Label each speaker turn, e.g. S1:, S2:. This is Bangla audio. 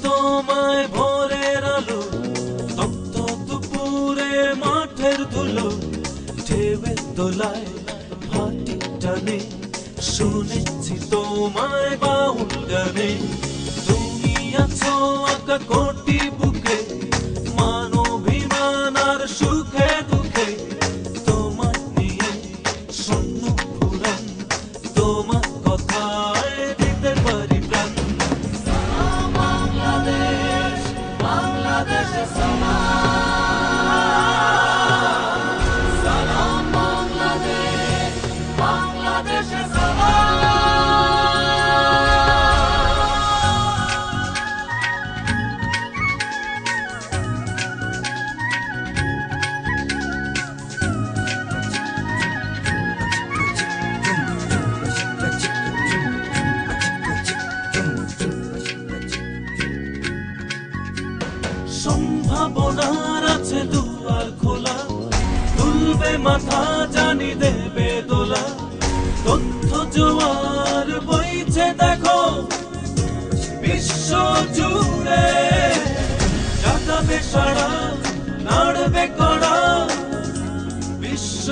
S1: তোমায় ভোরের আলো, তপ্ত দুপুরে মাঠের ধুলো, ঢেউয়ের দোলায় ভাটি টানে, শুনেছি তোমায় বাউল গানে। তুমি আছো আঁকা কোটি বুকে, মানবিমান আর সুখে দুঃখে, তোমার নিয়ে শূন্য পুরাণ, তোমার কথায় দিতে পারি প্রাণ। বাংলাদেশ, বাংলাদেশের সালাম, বাংলাদেশ, বাংলাদেশের সম্ভাবনার আছে দুয়ার খোলা, তুলবে মাথা জানি দেবে দোলা। তথ্য জোয়ার বইছে দেখো বিশ্ব জুড়ে, জাগাবে সারা, নাড়বে কড়া বিশ্ব